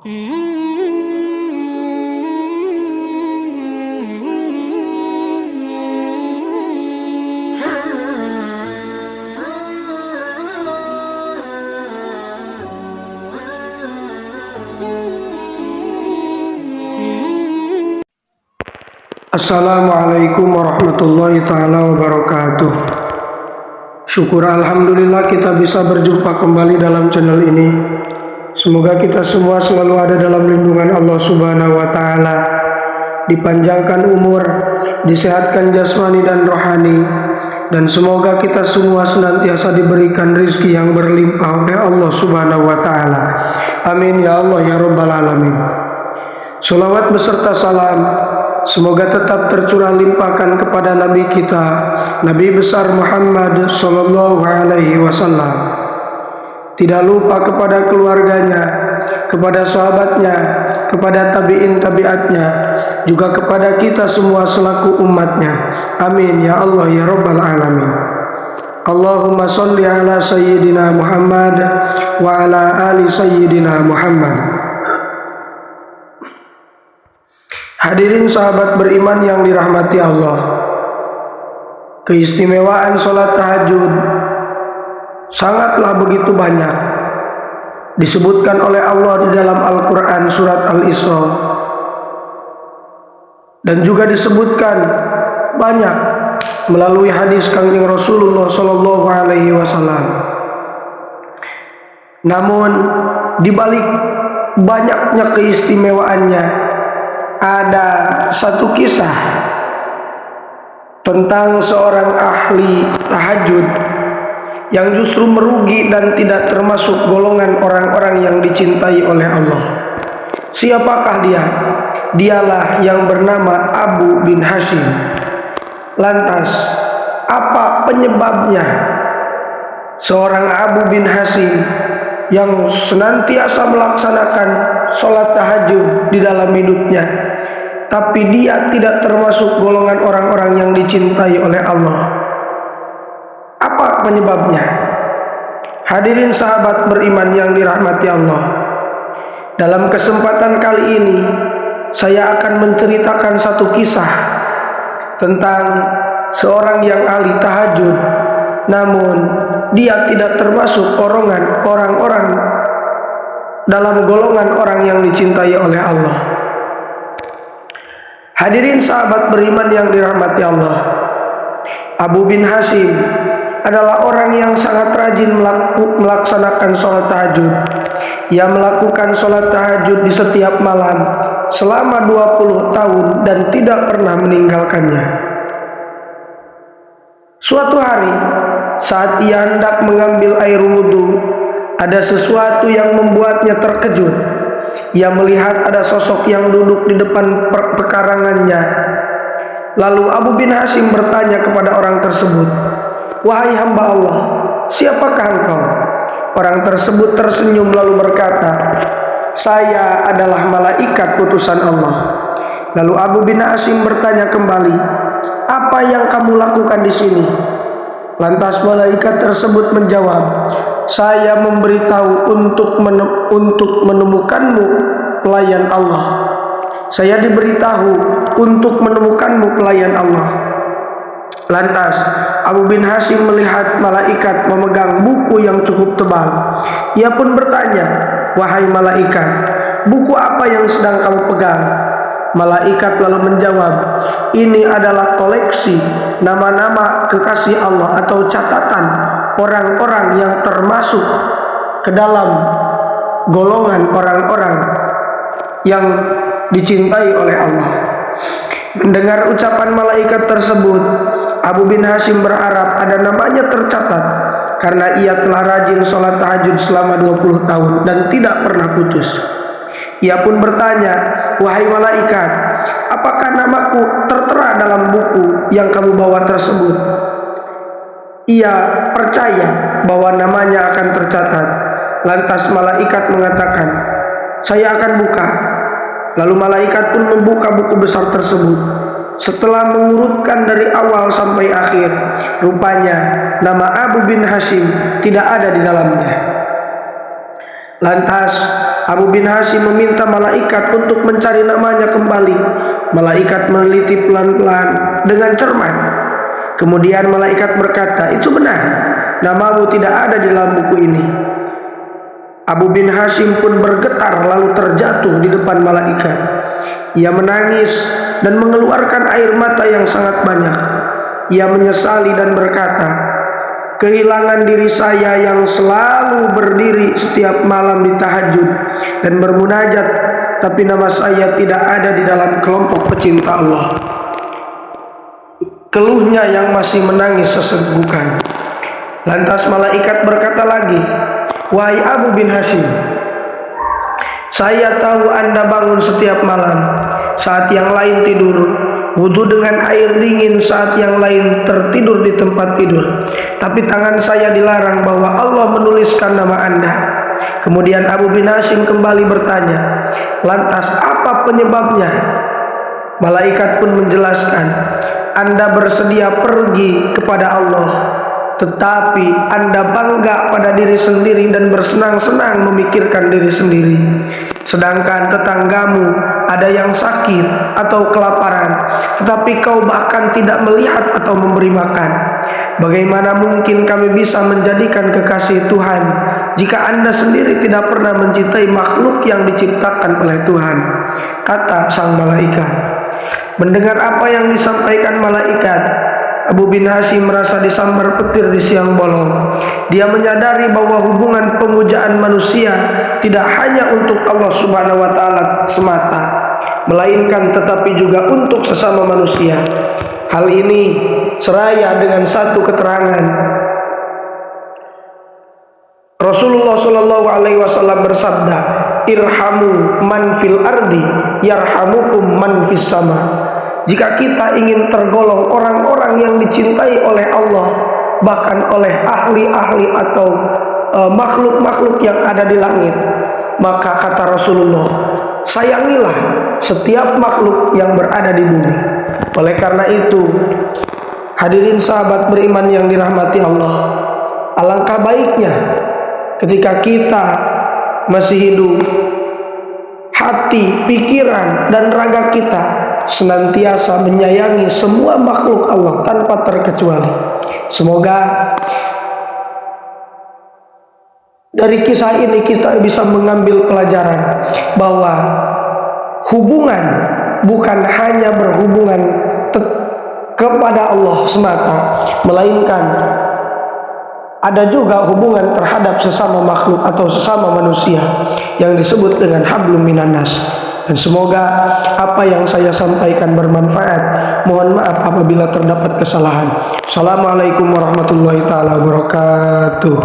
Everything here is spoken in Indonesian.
Assalamualaikum warahmatullahi ta'ala wabarakatuh. Syukur alhamdulillah kita bisa berjumpa kembali dalam channel ini. Semoga kita semua selalu ada dalam lindungan Allah subhanahu wa ta'ala, dipanjangkan umur, disehatkan jasmani dan rohani, dan semoga kita semua senantiasa diberikan rizki yang berlimpah oleh Allah subhanahu wa ta'ala. Amin ya Allah ya rabbal alamin. Sholawat beserta salam semoga tetap tercurah limpahkan kepada Nabi kita, Nabi besar Muhammad sallallahu alaihi wasallam. Tidak lupa kepada keluarganya, kepada sahabatnya, kepada tabi'in tabi'atnya, juga kepada kita semua selaku umatnya. Amin ya Allah ya rabbal alamin. Allahumma sholli ala sayyidina Muhammad wa ala ali sayyidina Muhammad. Hadirin sahabat beriman yang dirahmati Allah, keistimewaan sholat tahajud sangatlah begitu banyak disebutkan oleh Allah di dalam Al-Quran surat Al-Isra, dan juga disebutkan banyak melalui hadis Kangjeng Rasulullah Sallallahu Alaihi Wasallam. Namun dibalik banyaknya keistimewaannya, ada satu kisah tentang seorang ahli tahajud yang justru merugi dan tidak termasuk golongan orang-orang yang dicintai oleh Allah. Siapakah dia? Dialah yang bernama Abu bin Hashim. Lantas, apa penyebabnya seorang Abu bin Hashim yang senantiasa melaksanakan sholat tahajud di dalam hidupnya, tapi dia tidak termasuk golongan orang-orang yang dicintai oleh Allah? Apa penyebabnya? Hadirin sahabat beriman yang dirahmati Allah, dalam kesempatan kali ini saya akan menceritakan satu kisah tentang seorang yang ahli tahajud, namun dia tidak termasuk orang-orang dalam golongan orang yang dicintai oleh Allah. Hadirin sahabat beriman yang dirahmati Allah, Abu bin Hashim adalah orang yang sangat rajin melaksanakan sholat tahajud. Ia melakukan sholat tahajud di setiap malam selama 20 tahun dan tidak pernah meninggalkannya. Suatu hari saat ia hendak mengambil air wudhu, ada sesuatu yang membuatnya terkejut. Ia melihat ada sosok yang duduk di depan pekarangannya. Lalu Abu bin Hashim bertanya kepada orang tersebut, "Wahai hamba Allah, siapakah engkau?" Orang tersebut tersenyum lalu berkata, "Saya adalah malaikat utusan Allah." Lalu Abu bin Hashim bertanya kembali, "Apa yang kamu lakukan di sini?" Lantas malaikat tersebut menjawab, "Saya memberitahu untuk menemukanmu pelayan Allah. Saya diberitahu untuk menemukanmu pelayan Allah." Lantas Abu bin Hashim melihat malaikat memegang buku yang cukup tebal. Ia pun bertanya, "Wahai malaikat, buku apa yang sedang kamu pegang?" Malaikat lalu menjawab, "Ini adalah koleksi nama-nama kekasih Allah atau catatan orang-orang yang termasuk ke dalam golongan orang-orang yang dicintai oleh Allah." Mendengar ucapan malaikat tersebut, Abu bin Hashim berharap ada namanya tercatat, karena ia telah rajin sholat tahajud selama 20 tahun dan tidak pernah putus. Ia pun bertanya, "Wahai malaikat, apakah namaku tertera dalam buku yang kamu bawa tersebut?" Ia percaya bahwa namanya akan tercatat. Lantas malaikat mengatakan, "Saya akan buka." Lalu malaikat pun membuka buku besar tersebut. Setelah mengurutkan dari awal sampai akhir, rupanya nama Abu bin Hashim tidak ada di dalamnya. Lantas Abu bin Hashim meminta malaikat untuk mencari namanya kembali. Malaikat meneliti pelan-pelan dengan cermat. Kemudian malaikat berkata, "Itu benar, namamu tidak ada di dalam buku ini." Abu bin Hashim pun bergetar lalu terjatuh di depan malaikat. Ia menangis dan mengeluarkan air mata yang sangat banyak. Ia menyesali dan berkata, "Kehilangan diri saya yang selalu berdiri setiap malam di tahajud dan bermunajat, tapi nama saya tidak ada di dalam kelompok pecinta Allah." Keluhnya yang masih menangis sesenggukan. Lantas malaikat berkata lagi, "Wahai Abu bin Hashim, saya tahu Anda bangun setiap malam, saat yang lain tidur, wudu dengan air dingin, saat yang lain tertidur di tempat tidur. Tapi tangan saya dilarang bahwa Allah menuliskan nama Anda." Kemudian Abu bin Hashim kembali bertanya, "Lantas apa penyebabnya?" Malaikat pun menjelaskan, "Anda bersedia pergi kepada Allah, tetapi Anda bangga pada diri sendiri dan bersenang-senang memikirkan diri sendiri. Sedangkan tetanggamu ada yang sakit atau kelaparan, tetapi kau bahkan tidak melihat atau memberi makan. Bagaimana mungkin kami bisa menjadikan kekasih Tuhan jika Anda sendiri tidak pernah mencintai makhluk yang diciptakan oleh Tuhan?" Kata sang malaikat. Mendengar apa yang disampaikan malaikat, Abu bin Hashim merasa disambar petir di siang bolong. Dia menyadari bahwa hubungan pemujaan manusia tidak hanya untuk Allah Subhanahu wa taala semata, melainkan tetapi juga untuk sesama manusia. Hal ini seraya dengan satu keterangan Rasulullah Shallallahu alaihi wasallam bersabda, "Irhamu man fil ardi yarhamukum man fis sama." Jika kita ingin tergolong orang-orang yang dicintai oleh Allah, bahkan oleh ahli-ahli atau makhluk-makhluk yang ada di langit, maka kata Rasulullah, sayangilah setiap makhluk yang berada di bumi. Oleh karena itu, hadirin sahabat beriman yang dirahmati Allah, alangkah baiknya ketika kita masih hidup, hati, pikiran, dan raga kita senantiasa menyayangi semua makhluk Allah tanpa terkecuali. Semoga dari kisah ini kita bisa mengambil pelajaran bahwa hubungan bukan hanya berhubungan kepada Allah semata, melainkan ada juga hubungan terhadap sesama makhluk atau sesama manusia yang disebut dengan hablum minan nas. Dan semoga apa yang saya sampaikan bermanfaat. Mohon maaf apabila terdapat kesalahan. Assalamualaikum warahmatullahi taala wabarakatuh.